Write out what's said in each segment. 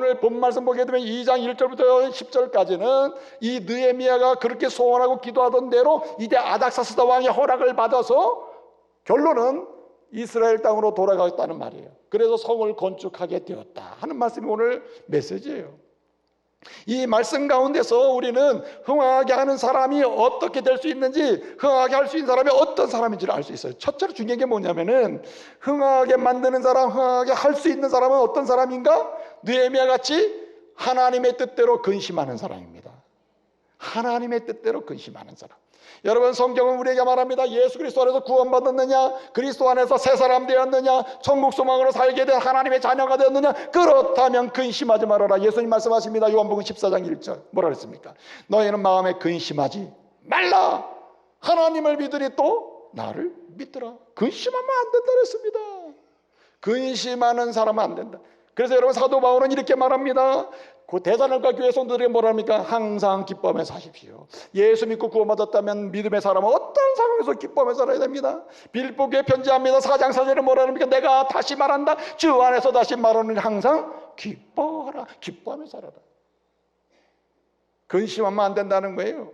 오늘 본 말씀 보게 되면 2장 1절부터 10절까지는 이 느헤미야가 그렇게 소원하고 기도하던 대로 이제 아닥사스다 왕의 허락을 받아서 결론은 이스라엘 땅으로 돌아가겠다는 말이에요. 그래서 성을 건축하게 되었다 하는 말씀이 오늘 메시지예요. 이 말씀 가운데서 우리는 흥하게 하는 사람이 어떻게 될 수 있는지, 흥하게 할 수 있는 사람이 어떤 사람인지를 알 수 있어요. 첫째로 중요한 게 뭐냐면은 흥하게 만드는 사람, 흥하게 할 수 있는 사람은 어떤 사람인가? 느헤미야 같이 하나님의 뜻대로 근심하는 사람입니다. 하나님의 뜻대로 근심하는 사람. 여러분, 성경은 우리에게 말합니다. 예수 그리스도 안에서 구원받았느냐, 그리스도 안에서 새 사람 되었느냐, 천국 소망으로 살게 된 하나님의 자녀가 되었느냐, 그렇다면 근심하지 말아라. 예수님 말씀하십니다. 요한복음 14장 1절 뭐라 그랬습니까? 너희는 마음에 근심하지 말라. 하나님을 믿으니 또 나를 믿더라. 근심하면 안 된다 그랬습니다. 근심하는 사람은 안 된다. 그래서 여러분, 사도 바울은 이렇게 말합니다. 그 데살로니가 교회 성도들에게 뭐라 합니까? 항상 기뻐하며 사십시오. 예수 믿고 구원받았다면 믿음의 사람은 어떤 상황에서 기뻐하며 살아야 됩니다. 빌립보 교회 편지합니다. 4장 4절에 뭐라 합니까? 내가 다시 말한다. 주 안에서 다시 말하는 항상 기뻐하라. 기뻐하며 살아라. 근심하면 안 된다는 거예요.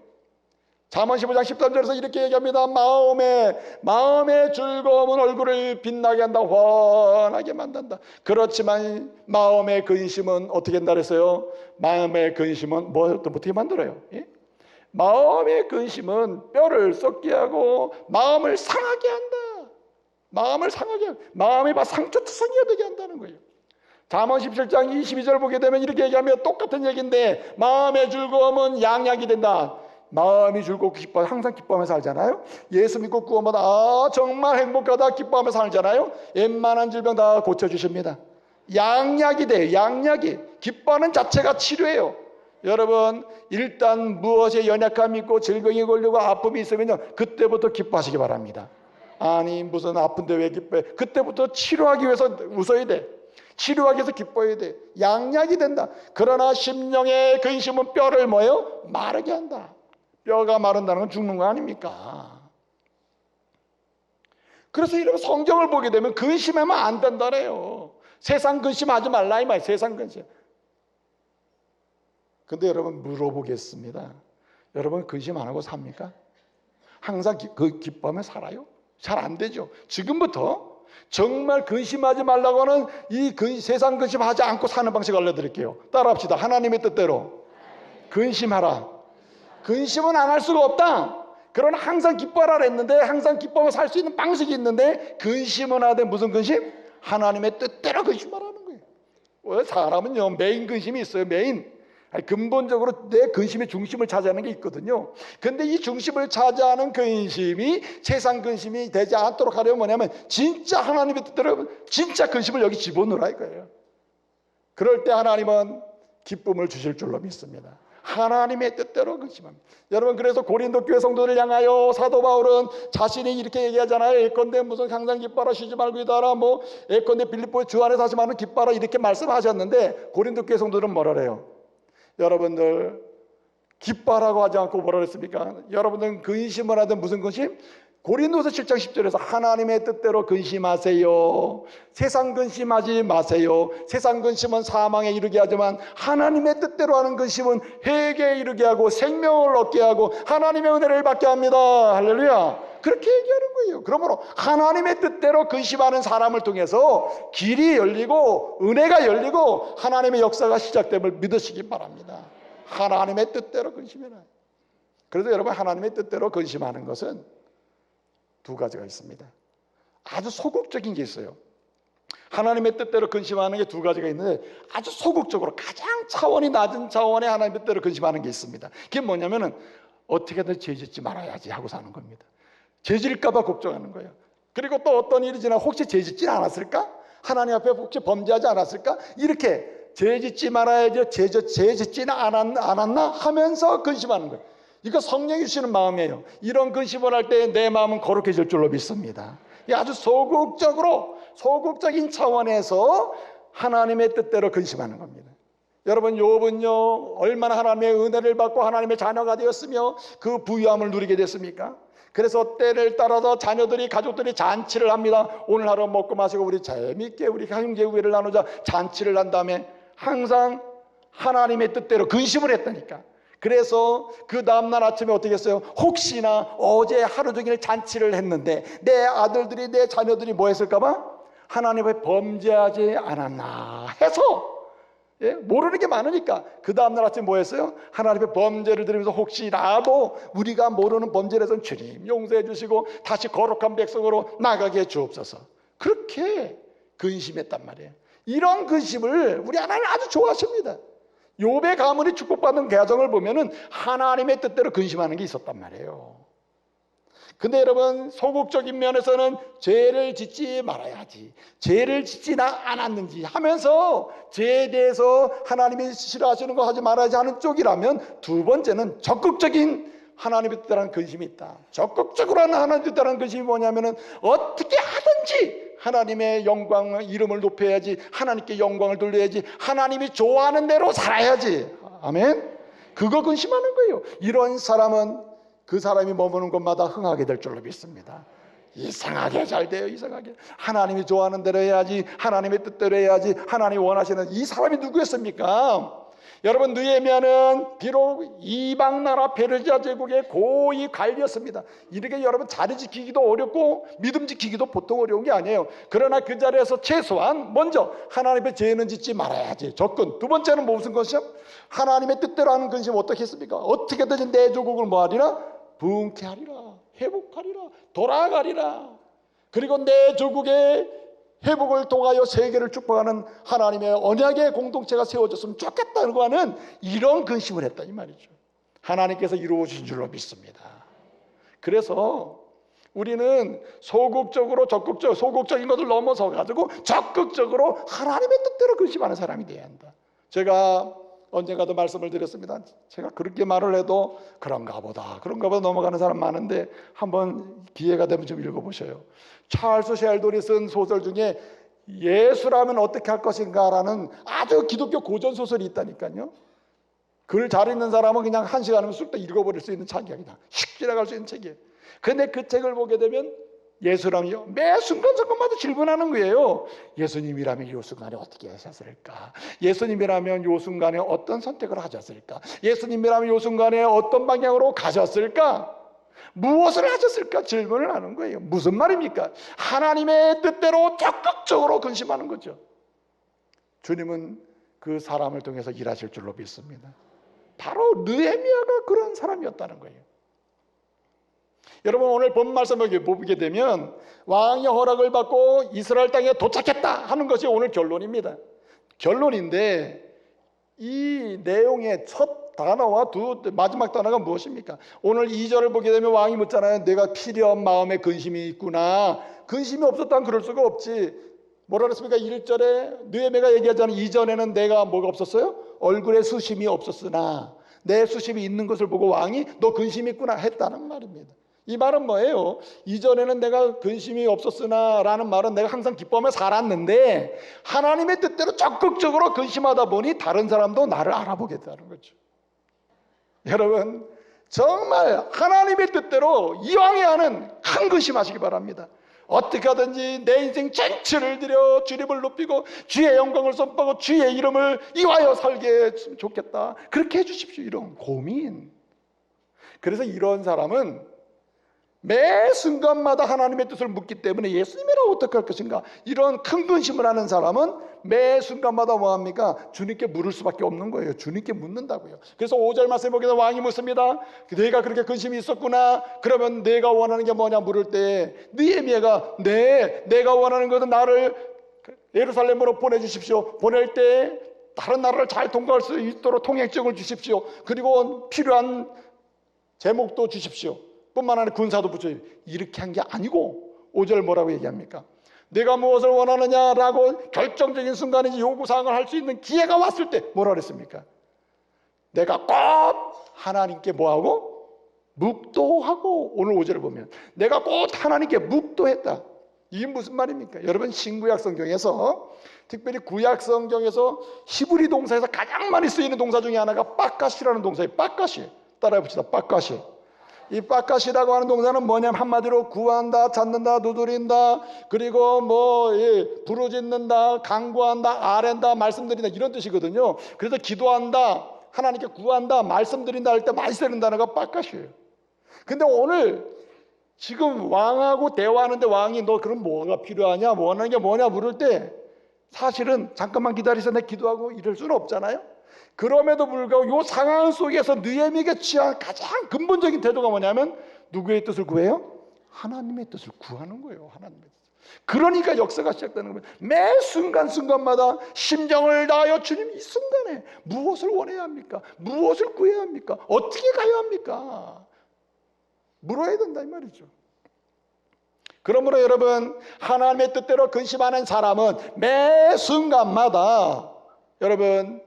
잠언 15장 13절에서 이렇게 얘기합니다. 마음의 즐거움은 얼굴을 빛나게 한다. 환하게 만든다. 그렇지만 마음의 근심은 어떻게 한다 그랬어요? 마음의 근심은 어떻게 만들어요? 예? 마음의 근심은 뼈를 썩게 하고 마음을 상하게 한다. 마음을 상하게 하고 마음이 상처투성이가 되게 한다는 거예요. 잠언 17장 22절 보게 되면 이렇게 얘기하면 똑같은 얘기인데, 마음의 즐거움은 양약이 된다. 마음이 즐겁고 기뻐, 항상 기뻐하면서 살잖아요. 예수 믿고 구원받아 정말 행복하다 기뻐하면서 살잖아요. 웬만한 질병 다 고쳐주십니다. 양약이 돼요. 양약이. 기뻐하는 자체가 치료예요. 여러분, 일단 무엇에 연약함이 있고 질병이 걸리고 아픔이 있으면요, 그때부터 기뻐하시기 바랍니다. 아니 무슨 아픈데 왜 기뻐해? 그때부터 치료하기 위해서 웃어야 돼. 치료하기 위해서 기뻐해야 돼. 양약이 된다. 그러나 심령의 근심은 뼈를 뭐예요? 마르게 한다. 뼈가 마른다는 건 죽는 거 아닙니까? 그래서 이런 성경을 보게 되면 근심하면 안 된다래요. 세상 근심하지 말라 이 말이에요. 세상 근심. 근데 여러분, 물어보겠습니다. 여러분 근심 안 하고 삽니까? 항상 기뻐하며 살아요? 잘 안 되죠. 지금부터 정말 근심하지 말라고 하는 이 세상 근심하지 않고 사는 방식 알려드릴게요. 따라합시다. 하나님의 뜻대로 근심하라. 근심은 안 할 수가 없다. 그러나 항상 기뻐하라 했는데, 항상 기뻐하며 살 수 있는 방식이 있는데, 근심은 하되 무슨 근심? 하나님의 뜻대로 근심하라는 거예요. 왜 사람은요, 메인 근심이 있어요. 메인. 근본적으로 내 근심의 중심을 차지하는 게 있거든요. 근데 이 중심을 차지하는 근심이 세상 근심이 되지 않도록 하려면 뭐냐면, 진짜 하나님의 뜻대로 진짜 근심을 여기 집어넣으라 이거예요. 그럴 때 하나님은 기쁨을 주실 줄로 믿습니다. 하나님의 뜻대로 근심합니다. 여러분, 그래서 고린도 교회 성도를 향하여 사도 바울은 자신이 이렇게 얘기하잖아요. 예컨대 무슨 항상 기뻐하라, 쉬지 말고 기도하라, 뭐 예컨대 빌립보 주 안에서 하지 말고 기뻐하라, 이렇게 말씀하셨는데, 고린도 교회 성도들은 뭐라 그래요? 여러분들 기뻐하라고 하지 않고 뭐라 그랬습니까? 여러분들은 근심을 하든 무슨 근심? 고린도서 7장 10절에서 하나님의 뜻대로 근심하세요. 세상 근심하지 마세요. 세상 근심은 사망에 이르게 하지만 하나님의 뜻대로 하는 근심은 회개에 이르게 하고 생명을 얻게 하고 하나님의 은혜를 받게 합니다. 할렐루야. 그렇게 얘기하는 거예요. 그러므로 하나님의 뜻대로 근심하는 사람을 통해서 길이 열리고 은혜가 열리고 하나님의 역사가 시작됨을 믿으시기 바랍니다. 하나님의 뜻대로 근심해라. 그래서 여러분, 하나님의 뜻대로 근심하는 것은 두 가지가 있습니다. 아주 소극적인 게 있어요. 하나님의 뜻대로 근심하는 게 두 가지가 있는데, 아주 소극적으로 가장 차원이 낮은 차원의 하나님의 뜻대로 근심하는 게 있습니다. 그게 뭐냐면은 어떻게든 죄짓지 말아야지 하고 사는 겁니다. 죄질까 봐 걱정하는 거예요. 그리고 또 어떤 일이 지나 혹시 죄짓지 않았을까? 하나님 앞에 혹시 범죄하지 않았을까? 이렇게 죄짓지 말아야지, 죄짓지는 않았나 하면서 근심하는 거예요. 이거 성령이 주시는 마음이에요. 이런 근심을 할 때 내 마음은 거룩해질 줄로 믿습니다. 아주 소극적인 차원에서 하나님의 뜻대로 근심하는 겁니다. 여러분, 욥은요 얼마나 하나님의 은혜를 받고 하나님의 자녀가 되었으며 그 부유함을 누리게 됐습니까? 그래서 때를 따라서 자녀들이, 가족들이 잔치를 합니다. 오늘 하루 먹고 마시고 우리 재미있게 우리 형제 우애를 나누자 잔치를 한 다음에 항상 하나님의 뜻대로 근심을 했다니까. 그래서 그 다음날 아침에 어떻게 했어요? 혹시나 어제 하루 종일 잔치를 했는데 내 아들들이, 내 자녀들이 뭐 했을까봐? 하나님의 범죄하지 않았나 해서, 예? 모르는 게 많으니까 그 다음날 아침에 뭐 했어요? 하나님의 범죄를 들으면서 혹시라도 우리가 모르는 범죄를 해서 주님 용서해 주시고 다시 거룩한 백성으로 나가게 해 주옵소서. 그렇게 근심했단 말이에요. 이런 근심을 우리 하나님 아주 좋아하십니다. 욥의 가문이 축복받는 가정을 보면은 하나님의 뜻대로 근심하는 게 있었단 말이에요. 근데 여러분, 소극적인 면에서는 죄를 짓지 말아야지, 죄를 짓지 않았는지 하면서 죄에 대해서 하나님이 싫어하시는 거 하지 말아야지 하는 쪽이라면, 두 번째는 적극적인 하나님의 뜻이라는 근심이 있다. 적극적으로 하는 하나님의 뜻이라는 근심이 뭐냐면은 어떻게 하든지 하나님의 영광, 이름을 높여야지, 하나님께 영광을 돌려야지, 하나님이 좋아하는 대로 살아야지. 아멘. 그거 근심하는 거예요. 이런 사람은 그 사람이 머무는 곳마다 흥하게 될 줄로 믿습니다. 이상하게 잘 돼요. 이상하게 하나님이 좋아하는 대로 해야지, 하나님의 뜻대로 해야지, 하나님이 원하시는. 이 사람이 누구였습니까? 여러분, 느헤미야는 비록 이방 나라 페르시아 제국의 고위 관리였습니다. 이렇게 여러분 자리 지키기도 어렵고 믿음 지키기도 보통 어려운 게 아니에요. 그러나 그 자리에서 최소한 먼저 하나님의 죄는 짓지 말아야지, 접근. 두 번째는 무슨 것이요? 하나님의 뜻대로 하는 근심. 어떻게 했습니까? 어떻게든지 내 조국을 뭐하리라? 부흥케 하리라, 회복하리라, 돌아가리라. 그리고 내 조국의 회복을 통하여 세계를 축복하는 하나님의 언약의 공동체가 세워졌으면 좋겠다는 거는 이런 근심을 했다 이 말이죠. 하나님께서 이루어 주신 줄로 믿습니다. 그래서 우리는 소극적으로 적극적, 소극적인 것을 넘어서 가지고 적극적으로 하나님의 뜻대로 근심하는 사람이 되어야 한다. 제가 언젠가도 말씀을 드렸습니다. 제가 그렇게 말을 해도 그런가 보다 넘어가는 사람 많은데 한번 기회가 되면 좀 읽어보셔요. 찰스 셸돈이 쓴 소설 중에 예수라면 어떻게 할 것인가 라는 아주 기독교 고전 소설이 있다니까요. 글 잘 읽는 사람은 그냥 한 시간이면 쑥 읽어버릴 수 있는 책이야. 그냥 휙 지나갈 수 있는 책이에요. 근데 그 책을 보게 되면 예수라면요, 매 순간순간마다 질문하는 거예요. 예수님이라면 이 순간에 어떻게 하셨을까? 예수님이라면 이 순간에 어떤 선택을 하셨을까? 예수님이라면 이 순간에 어떤 방향으로 가셨을까? 무엇을 하셨을까? 질문을 하는 거예요. 무슨 말입니까? 하나님의 뜻대로 적극적으로 근심하는 거죠. 주님은 그 사람을 통해서 일하실 줄로 믿습니다. 바로 느헤미야가 그런 사람이었다는 거예요. 여러분, 오늘 본 말씀을 보게 되면 왕의 허락을 받고 이스라엘 땅에 도착했다 하는 것이 오늘 결론입니다. 결론인데 이 내용의 첫 단어와 마지막 단어가 무엇입니까? 오늘 2절을 보게 되면 왕이 묻잖아요. 내가 필요한 마음에 근심이 있구나. 근심이 없었다면 그럴 수가 없지. 뭐라 그랬습니까? 1절에 느헤미야가 얘기하잖아요. 이전에는 내가 뭐가 없었어요? 얼굴에 수심이 없었으나 내 수심이 있는 것을 보고 왕이 너 근심이 있구나 했다는 말입니다. 이 말은 뭐예요? 이전에는 내가 근심이 없었으나 라는 말은 내가 항상 기뻐하며 살았는데 하나님의 뜻대로 적극적으로 근심하다 보니 다른 사람도 나를 알아보게 되는 거죠. 여러분, 정말 하나님의 뜻대로 이왕에 하는 큰 근심하시기 바랍니다. 어떻게 하든지 내 인생 전체를 들여 주님을 높이고 주의 영광을 선포하고 주의 이름을 이와여 살게 했으면 좋겠다. 그렇게 해주십시오. 이런 고민. 그래서 이런 사람은 매 순간마다 하나님의 뜻을 묻기 때문에 예수님이라고 어떻게 할 것인가, 이런 큰 근심을 하는 사람은 매 순간마다 뭐합니까? 주님께 물을 수밖에 없는 거예요. 주님께 묻는다고요. 그래서 5절 말씀에 보게 되면 왕이 묻습니다. 내가 그렇게 근심이 있었구나. 그러면 내가 원하는 게 뭐냐 물을 때 느헤미야가 내가 원하는 것은 나를 예루살렘으로 보내주십시오. 보낼 때 다른 나라를 잘 통과할 수 있도록 통행증을 주십시오. 그리고 필요한 제목도 주십시오. 뿐만 아니라 군사도 붙여요. 이렇게 한 게 아니고 5절 뭐라고 얘기합니까? 내가 무엇을 원하느냐라고 결정적인 순간에 요구사항을 할 수 있는 기회가 왔을 때 뭐라 그랬습니까? 내가 꼭 하나님께 뭐하고? 묵도하고. 오늘 5절을 보면 내가 꼭 하나님께 묵도했다. 이게 무슨 말입니까? 여러분, 신구약 성경에서, 특별히 구약 성경에서 히브리 동사에서 가장 많이 쓰이는 동사 중에 하나가 빡가시라는 동사예요. 빡가시. 따라해 봅시다. 빡가시. 이 빠까시라고 하는 동사는 뭐냐면 한마디로 구한다, 찾는다, 두드린다, 그리고 부르짖는다, 간구한다, 아랜다, 말씀드린다 이런 뜻이거든요. 그래서 기도한다, 하나님께 구한다, 말씀드린다 할 때 많이 쓰는 단어가 빠까시예요. 근데 오늘 지금 왕하고 대화하는데 왕이 너 그럼 뭐가 필요하냐, 원하는 게 뭐냐 물을 때 사실은 잠깐만 기다리세요, 내 기도하고 이럴 수는 없잖아요. 그럼에도 불구하고 이 상황 속에서 느헤미야가 취한 가장 근본적인 태도가 뭐냐면 누구의 뜻을 구해요? 하나님의 뜻을 구하는 거예요. 하나님의 뜻. 그러니까 역사가 시작되는 겁니다. 매 순간순간마다 심정을 다하여 주님 이 순간에 무엇을 원해야 합니까? 무엇을 구해야 합니까? 어떻게 가야 합니까? 물어야 된다 이 말이죠. 그러므로 여러분, 하나님의 뜻대로 근심하는 사람은 매 순간마다 여러분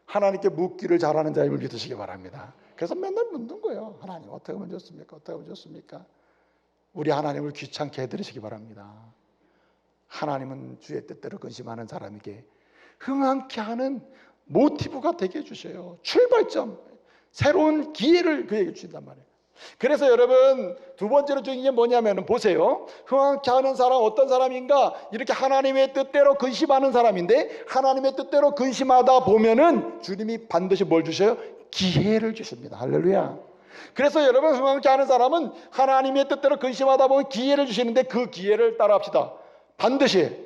하나님께 묻기를 잘하는 자임을 믿으시기 바랍니다. 그래서 맨날 묻는 거예요. 하나님 어떻게 하면 좋습니까? 어떻게 하면 좋습니까? 우리 하나님을 귀찮게 해드리시기 바랍니다. 하나님은 주의 뜻대로 근심하는 사람에게 흥황케 하는 모티브가 되게 해주셔요. 출발점, 새로운 기회를 그에게 주신단 말이에요. 그래서 여러분 두 번째로 중요한 게 뭐냐면 보세요. 흥황케 하는 사람 어떤 사람인가? 이렇게 하나님의 뜻대로 근심하는 사람인데, 하나님의 뜻대로 근심하다 보면은 주님이 반드시 뭘 주셔요? 기회를 주십니다. 할렐루야. 그래서 여러분 흥황케 하는 사람은 하나님의 뜻대로 근심하다 보면 기회를 주시는데 그 기회를 따라합시다. 반드시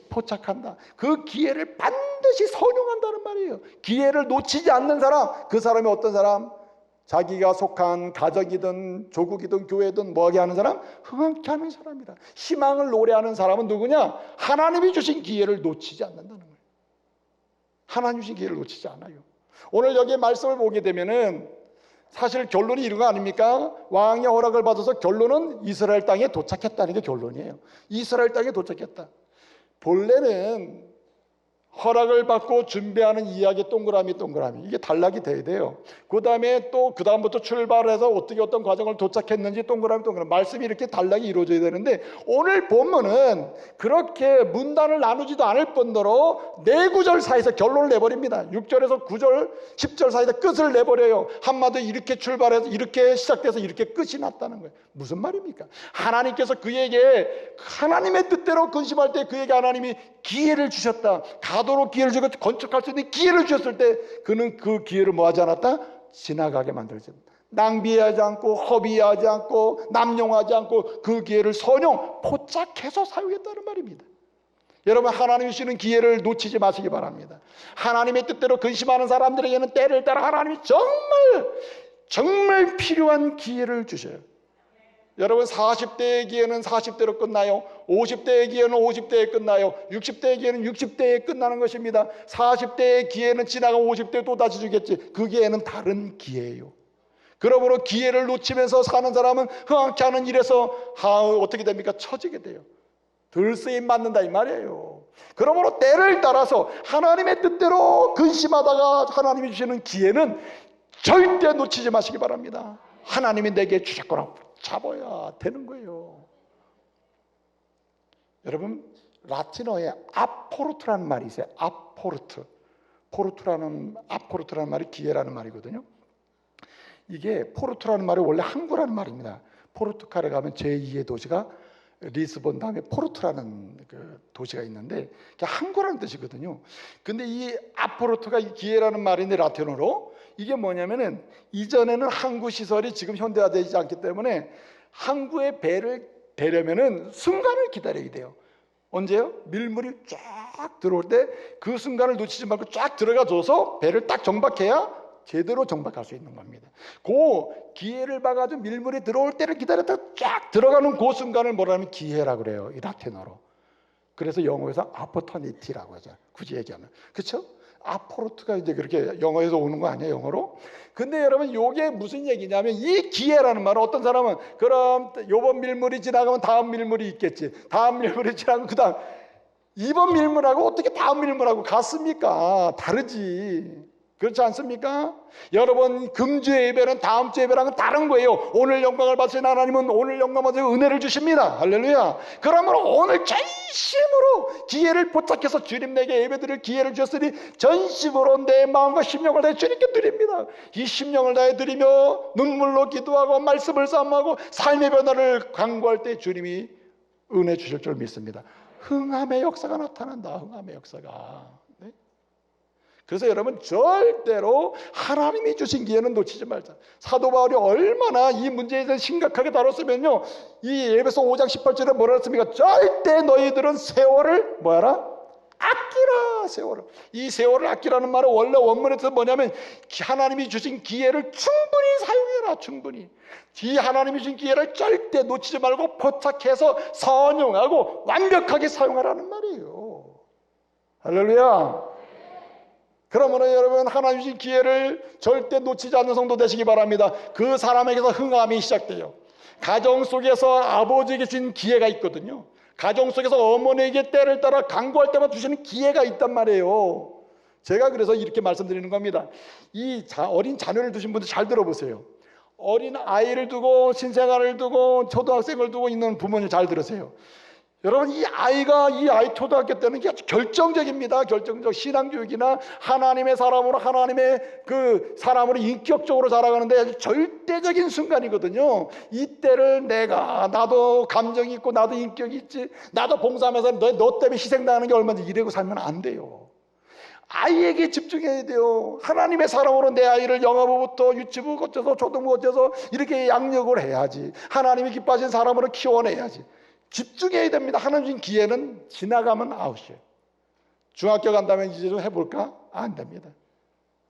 포착한다. 그 기회를 반드시 선용한다는 말이에요. 기회를 놓치지 않는 사람, 그 사람이 어떤 사람? 자기가 속한 가정이든 조국이든 교회든 뭐하게 하는 사람? 흥황케 하는 사람이다. 희망을 노래하는 사람은 누구냐? 하나님이 주신 기회를 놓치지 않는다는 거예요. 하나님 주신 기회를 놓치지 않아요. 오늘 여기 말씀을 보게 되면은 사실 결론이 이런 거 아닙니까? 왕의 허락을 받아서 결론은 이스라엘 땅에 도착했다는 게 결론이에요. 이스라엘 땅에 도착했다. 본래는 허락을 받고 준비하는 이야기 동그라미 이게 단락이 돼야 돼요. 그 다음부터 출발해서 어떻게 어떤 과정을 도착했는지 동그라미 말씀이 이렇게 단락이 이루어져야 되는데, 오늘 본문은 그렇게 문단을 나누지도 않을 뿐더러 네 구절 사이에서 결론을 내버립니다. 6절에서 9절 10절 사이에서 끝을 내버려요. 한마디로 이렇게 출발해서 이렇게 시작돼서 이렇게 끝이 났다는 거예요. 무슨 말입니까? 하나님께서 그에게 하나님의 뜻대로 근심할 때 그에게 하나님이 기회를 주셨다. 가도록 기회를 주고 건축할 수 있는 기회를 주셨을 때 그는 그 기회를 뭐하지 않았다? 지나가게 만들었다. 낭비하지 않고 허비하지 않고 남용하지 않고 그 기회를 선용 포착해서 사용했다는 말입니다. 여러분, 하나님이 주시는 기회를 놓치지 마시기 바랍니다. 하나님의 뜻대로 근심하는 사람들에게는 때를 따라 하나님이 정말 필요한 기회를 주셔요. 여러분, 40대의 기회는 40대로 끝나요. 50대의 기회는 50대에 끝나요. 60대의 기회는 60대에 끝나는 것입니다. 40대의 기회는 지나가 50대에 또 다시 주겠지. 그 기회는 다른 기회예요. 그러므로 기회를 놓치면서 사는 사람은 흥황케 하는 일에서 어떻게 됩니까? 처지게 돼요. 들쓰임 맞는다 이 말이에요. 그러므로 때를 따라서 하나님의 뜻대로 근심하다가 하나님이 주시는 기회는 절대 놓치지 마시기 바랍니다. 하나님이 내게 주셨거나 잡아야 되는 거예요. 여러분, 라틴어에 아포르트라는 말이 있어요. 아포르트라는 말이 기회라는 말이거든요. 이게 포르투라는 말이 원래 항구라는 말입니다. 포르투갈에 가면 제2의 도시가 리스본 다음에 포르투라는 그 도시가 있는데 그게 항구라는 뜻이거든요. 근데 이 아포르투가 기회라는 말인데 라틴어로 이게 뭐냐면은 이전에는 항구 시설이 지금 현대화되지 않기 때문에 항구에 배를 대려면은 순간을 기다려야 돼요. 언제요? 밀물이 쫙 들어올 때 그 순간을 놓치지 말고 쫙 들어가줘서 배를 딱 정박해야 제대로 정박할 수 있는 겁니다. 그 기회를 봐가지고 밀물이 들어올 때를 기다렸다 쫙 들어가는 그 순간을 뭐라 하면 기회라고 그래요. 이 라틴어로. 그래서 영어에서 opportunity라고 하죠. 굳이 얘기하면. 그렇죠? 아포르투가 이제 그렇게 영어에서 오는 거 아니에요, 영어로? 근데 여러분, 이게 무슨 얘기냐면 이 기회라는 말은 어떤 사람은 그럼 요번 밀물이 지나가면 다음 밀물이 있겠지. 다음 밀물이 지나가면 그다음 이번 밀물하고 어떻게 다음 밀물하고 같습니까? 다르지. 그렇지 않습니까? 여러분, 금주 예배는 다음 주 예배랑은 다른 거예요. 오늘 영광을 받으신 하나님은 오늘 영광 받으신 은혜를 주십니다. 할렐루야. 그러므로 오늘 전심으로 기회를 포착해서 주님 내게 예배드릴 기회를 주셨으니 전심으로 내 마음과 심령을 다해 주님께 드립니다. 이 심령을 다해 드리며 눈물로 기도하고 말씀을 싸움하고 삶의 변화를 강구할 때 주님이 은혜 주실 줄 믿습니다. 흥함의 역사가 나타난다. 흥함의 역사가. 네? 그래서 여러분, 절대로 하나님이 주신 기회는 놓치지 말자. 사도 바울이 얼마나 이 문제에 대해서 심각하게 다뤘으면요, 이 에베소 5장 18절에 뭐라 했습니까? 절대 너희들은 세월을 뭐하라? 아끼라. 세월을. 이 세월을 아끼라는 말은 원래 원문에서 뭐냐면 하나님이 주신 기회를 충분히 사용해라. 충분히. 이 하나님이 주신 기회를 절대 놓치지 말고 포착해서 선용하고 완벽하게 사용하라는 말이에요. 할렐루야. 그러므로 여러분, 하나님 주신 기회를 절대 놓치지 않는 성도 되시기 바랍니다. 그 사람에게서 흥함이 시작돼요. 가정 속에서 아버지에게 주신 기회가 있거든요. 가정 속에서 어머니에게 때를 따라 간구할 때마다 주시는 기회가 있단 말이에요. 제가 그래서 이렇게 말씀드리는 겁니다. 이 어린 자녀를 두신 분들 잘 들어보세요. 어린 아이를 두고 신생아를 두고 초등학생을 두고 있는 부모님 잘 들으세요. 여러분, 이 아이 초등학교 때는 아주 결정적입니다. 결정적 신앙교육이나 하나님의 사람으로, 하나님의 그 사람으로 인격적으로 자라가는데 아주 절대적인 순간이거든요. 이때를 나도 감정이 있고 나도 인격이 있지, 나도 봉사하면서 너 때문에 희생당하는 게 얼마인지 이러고 살면 안 돼요. 아이에게 집중해야 돼요. 하나님의 사람으로 내 아이를 영어부부터 유치부 거쳐서 초등부 거쳐서 이렇게 양육을 해야지. 하나님이 기뻐하신 사람으로 키워내야지. 집중해야 됩니다. 하나님 주신 기회는 지나가면 아웃이에요. 중학교 간다면 이제 좀 해볼까? 안 됩니다.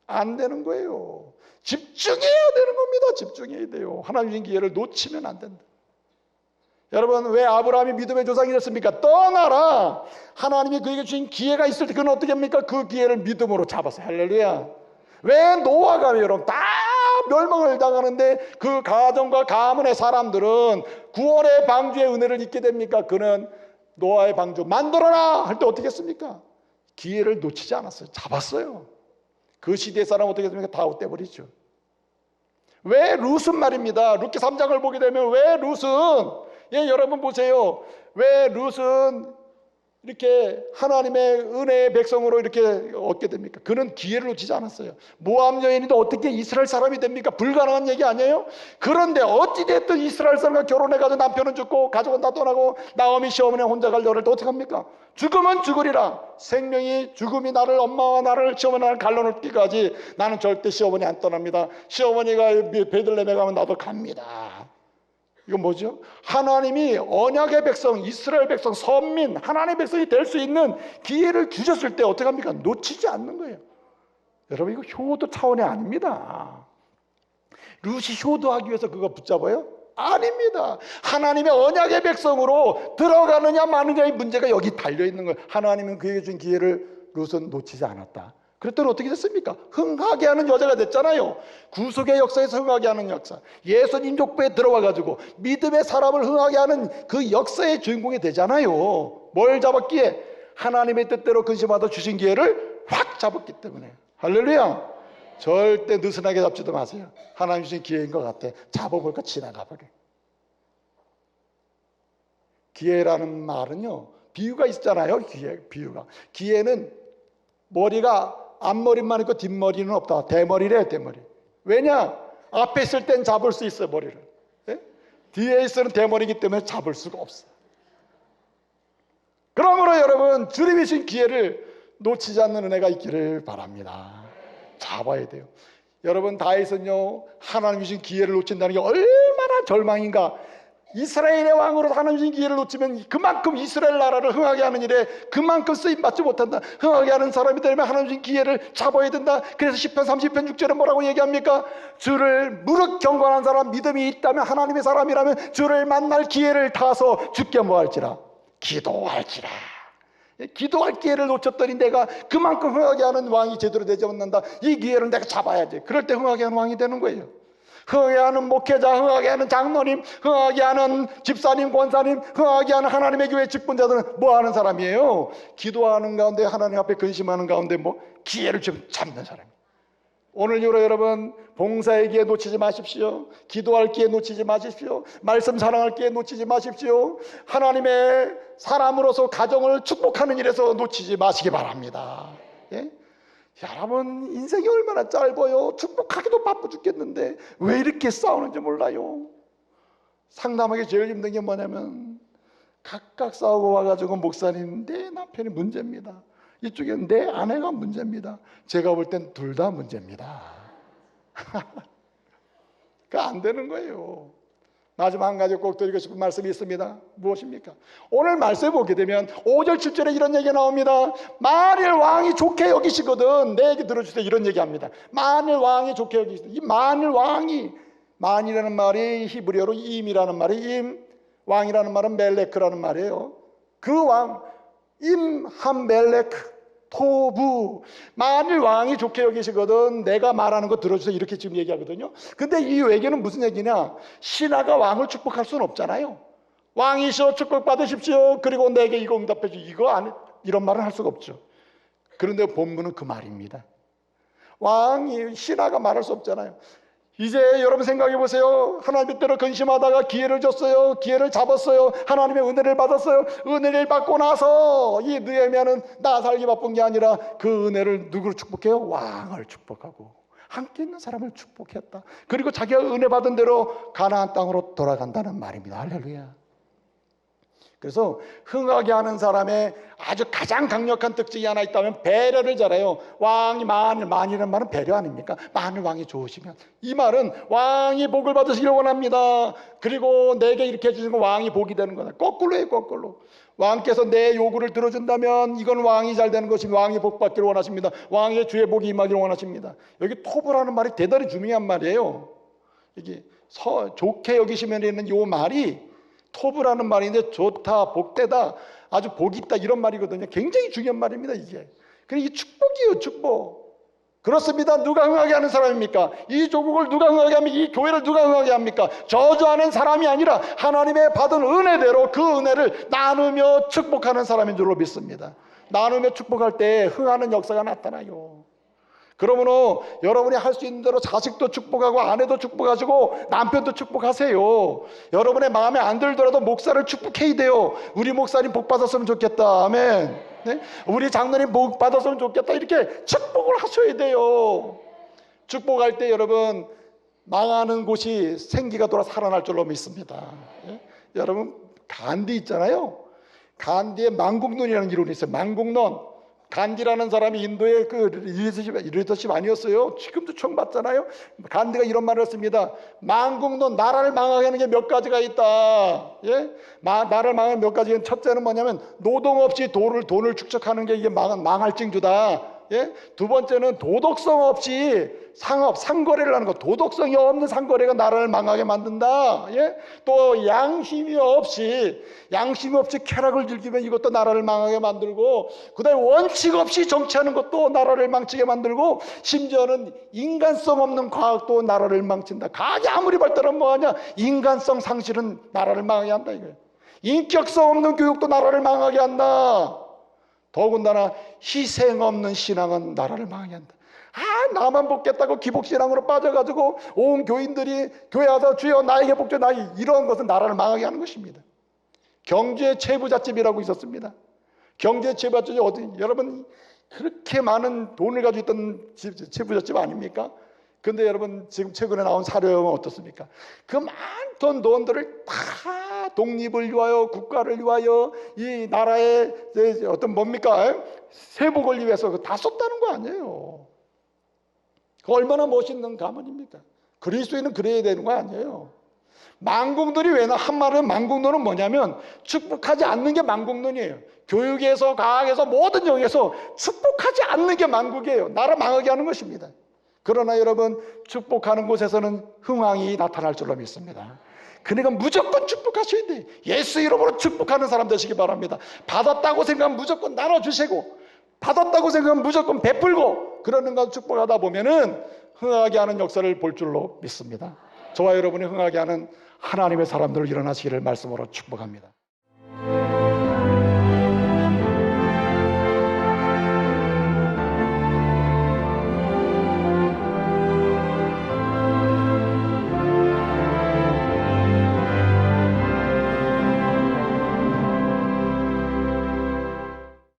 안 되는 거예요. 집중해야 되는 겁니다. 집중해야 돼요. 하나님 주신 기회를 놓치면 안 된다. 여러분, 왜 아브라함이 믿음의 조상이 됐습니까? 떠나라. 하나님이 그에게 주신 기회가 있을 때 그는 어떻게 합니까? 그 기회를 믿음으로 잡았어요. 할렐루야. 왜 노아가 여러분 다 멸망을 당하는데 그 가정과 가문의 사람들은 구원의 방주의 은혜를 잊게 됩니까? 그는 노아의 방주 만들어라 할 때 어떻게 했습니까? 기회를 놓치지 않았어요. 잡았어요. 그 시대의 사람은 어떻게 했습니까? 다 떼버리죠. 왜 룻은 말입니다. 룻기 3장을 보게 되면 왜 룻은, 여러분 보세요. 왜 룻은 이렇게 하나님의 은혜의 백성으로 이렇게 얻게 됩니까? 그는 기회를 놓치지 않았어요. 모압 여인도 어떻게 이스라엘 사람이 됩니까? 불가능한 얘기 아니에요? 그런데 어찌됐든 이스라엘 사람과 결혼해가지고 남편은 죽고 가족은 다 떠나고 나오미 시어머니 혼자 가려고 할 때 어떻게 합니까? 죽으면 죽으리라. 죽음이 나를, 엄마와 나를, 시어머니 나를 갈라놓기까지 나는 절대 시어머니 안 떠납니다. 시어머니가 베들레헴에 가면 나도 갑니다. 이건 뭐죠? 하나님이 언약의 백성, 이스라엘 백성, 선민, 하나님의 백성이 될 수 있는 기회를 주셨을 때 어떻게 합니까? 놓치지 않는 거예요. 여러분, 이거 효도 차원이 아닙니다. 룻이 효도하기 위해서 그거 붙잡아요? 아닙니다. 하나님의 언약의 백성으로 들어가느냐 마느냐의 문제가 여기 달려있는 거예요. 하나님은 그에게 준 기회를 룻은 놓치지 않았다. 그랬더니 어떻게 됐습니까? 흥하게 하는 여자가 됐잖아요. 구속의 역사에서 흥하게 하는 역사. 예수님 족보에 들어와가지고 믿음의 사람을 흥하게 하는 그 역사의 주인공이 되잖아요. 뭘 잡았기에? 하나님의 뜻대로 근심하다 주신 기회를 확 잡았기 때문에. 할렐루야. 절대 느슨하게 잡지도 마세요. 하나님 주신 기회인 것 같아. 잡아볼까 지나가버려. 기회라는 말은요, 비유가 있잖아요. 비유가. 기회는 머리가 앞머리만 있고 뒷머리는 없다. 대머리래, 대머리. 왜냐? 앞에 있을 땐 잡을 수 있어요, 머리를. 네? 뒤에 있으면 대머리이기 때문에 잡을 수가 없어. 그러므로 여러분, 주님이 주신 기회를 놓치지 않는 은혜가 있기를 바랍니다. 잡아야 돼요. 여러분, 다윗은요, 하나님이 주신 기회를 놓친다는 게 얼마나 절망인가. 이스라엘의 왕으로 하나님 주신 기회를 놓치면 그만큼 이스라엘 나라를 흥하게 하는 일에 그만큼 쓰임받지 못한다. 흥하게 하는 사람이 되려면 하나님 주신 기회를 잡아야 된다. 그래서 10편 30편 6절에 뭐라고 얘기합니까? 주를 무릇 경건한 사람, 믿음이 있다면, 하나님의 사람이라면 주를 만날 기회를 타서 주께 뭐할지라? 기도할지라. 기도할 기회를 놓쳤더니 내가 그만큼 흥하게 하는 왕이 제대로 되지 않는다. 이 기회를 내가 잡아야지. 그럴 때 흥하게 하는 왕이 되는 거예요. 흥하게 하는 목회자, 흥하게 하는 장로님, 흥하게 하는 집사님, 권사님, 흥하게 하는 하나님의 교회 직분자들은 뭐 하는 사람이에요? 기도하는 가운데, 하나님 앞에 근심하는 가운데 기회를 좀 잡는 사람이에요. 오늘 이후로 여러분 봉사의 기회 놓치지 마십시오. 기도할 기회 놓치지 마십시오. 말씀 사랑할 기회 놓치지 마십시오. 하나님의 사람으로서 가정을 축복하는 일에서 놓치지 마시기 바랍니다. 예? 여러분 인생이 얼마나 짧아요. 축복하기도 바빠 죽겠는데 왜 이렇게 싸우는지 몰라요. 상담하기 제일 힘든 게 뭐냐면 각각 싸우고 와가지고 목사님 내 남편이 문제입니다. 이쪽엔 내 아내가 문제입니다. 제가 볼 땐 둘 다 문제입니다. 그 안 되는 거예요. 마지막 한 가지 꼭 드리고 싶은 말씀이 있습니다. 무엇입니까? 오늘 말씀에 보게 되면 5절 7절에 이런 얘기가 나옵니다. 만일 왕이 좋게 여기시거든, 내 얘기 들어주세요. 이런 얘기합니다. 만일 왕이 좋게 여기시거든. 이 만일 왕이, 만이라는 말이 히브리어로 임이라는 말이 임, 왕이라는 말은 멜레크라는 말이에요. 그 왕 임함멜레크 토부, 만일 왕이 좋게 여기시거든 내가 말하는 거 들어주세요. 이렇게 지금 얘기하거든요. 근데 이 외계는 무슨 얘기냐? 신하가 왕을 축복할 수는 없잖아요. 왕이시여 축복 받으십시오. 그리고 내게 이거 응답해 주. 이거 안, 이런 말을 할 수가 없죠. 그런데 본문은 그 말입니다. 왕이, 신하가 말할 수 없잖아요. 이제 여러분 생각해 보세요. 하나님의 뜻대로 근심하다가 기회를 줬어요. 기회를 잡았어요. 하나님의 은혜를 받았어요. 은혜를 받고 나서 이 느헤미야는 나 살기 바쁜 게 아니라 그 은혜를 누구로 축복해요? 왕을 축복하고 함께 있는 사람을 축복했다. 그리고 자기가 은혜 받은 대로 가나안 땅으로 돌아간다는 말입니다. 할렐루야. 그래서 흥하게 하는 사람의 아주 가장 강력한 특징이 하나 있다면 배려를 잘해요. 왕이 만이라는 말은 배려 아닙니까? 만일 왕이 좋으시면, 이 말은 왕이 복을 받으시길 원합니다. 그리고 내게 이렇게 해주시면 왕이 복이 되는 거다. 거꾸로 해요. 거꾸로. 왕께서 내 요구를 들어준다면 이건 왕이 잘 되는 것입니다. 왕이 복 받기를 원하십니다. 왕의 주의 복이 임하기를 원하십니다. 여기 토부라는 말이 대단히 중요한 말이에요. 이게 좋게 여기시면 있는 요 말이 토부라는 말인데 좋다, 복되다, 아주 복이 있다 이런 말이거든요. 굉장히 중요한 말입니다. 이게. 그러니까 이게 축복이에요. 축복. 그렇습니다. 누가 흥하게 하는 사람입니까? 이 조국을 누가 흥하게 합니까? 이 교회를 누가 흥하게 합니까? 저주하는 사람이 아니라 하나님의 받은 은혜대로 그 은혜를 나누며 축복하는 사람인 줄로 믿습니다. 나누며 축복할 때 흥하는 역사가 나타나요. 그러므로 여러분이 할 수 있는 대로 자식도 축복하고 아내도 축복하시고 남편도 축복하세요. 여러분의 마음에 안 들더라도 목사를 축복해야 돼요. 우리 목사님 복 받았으면 좋겠다. 아멘. 네? 우리 장로님 복 받았으면 좋겠다. 이렇게 축복을 하셔야 돼요. 축복할 때 여러분 망하는 곳이 생기가 돌아 살아날 줄로 믿습니다. 네? 여러분 간디 있잖아요. 간디의 망국론이라는 이론이 있어요. 망국론. 간디라는 사람이 인도의 그 리더십 아니었어요? 지금도 총 받잖아요. 간디가 이런 말을 했습니다. 망국론, 나라를 망하게 하는 게 몇 가지가 있다. 예? 나라를 망하는 몇 가지. 첫째는 뭐냐면 노동 없이 돈을 축적하는 게 이게 망할 징조다. 예? 두 번째는 도덕성 없이 상거래를 하는 것, 도덕성이 없는 상거래가 나라를 망하게 만든다. 예? 또 양심이 없이 쾌락을 즐기면 이것도 나라를 망하게 만들고, 그 다음에 원칙 없이 정치하는 것도 나라를 망치게 만들고, 심지어는 인간성 없는 과학도 나라를 망친다. 과학이 아무리 발달하면 뭐하냐? 인간성 상실은 나라를 망하게 한다 이거예요. 인격성 없는 교육도 나라를 망하게 한다. 더군다나 희생 없는 신앙은 나라를 망하게 한다. 나만 복겠다고 기복신앙으로 빠져가지고 온 교인들이 교회 와서 주여 나에게 복줘, 이런 것은 나라를 망하게 하는 것입니다. 경주에 최부잣집이라고 있었습니다. 경주에 최부잣집이 어디, 여러분 그렇게 많은 돈을 가지고 있던 최부잣집 아닙니까? 근데 여러분 지금 최근에 나온 사료는 어떻습니까? 그 많던 돈들을 다 독립을 위하여, 국가를 위하여, 이 나라의 어떤 뭡니까? 세복을 위해서 다 썼다는 거 아니에요. 그 얼마나 멋있는 가문입니까? 그리스도인은 그래야 되는 거 아니에요. 망국론이 왜 한말은 망국론은 뭐냐면 축복하지 않는 게 망국론이에요. 교육에서 과학에서 모든 영역에서 축복하지 않는 게 망국이에요. 나라 망하게 하는 것입니다. 그러나 여러분 축복하는 곳에서는 흥왕이 나타날 줄로 믿습니다. 그러니까 무조건 축복하셔야 돼요. 예수 이름으로 축복하는 사람 되시기 바랍니다. 받았다고 생각하면 무조건 나눠주시고, 받았다고 생각하면 무조건 베풀고, 그러는 것 축복하다 보면은 흥하게 하는 역사를 볼 줄로 믿습니다. 저와 여러분이 흥하게 하는 하나님의 사람들을 일어나시기를 말씀으로 축복합니다.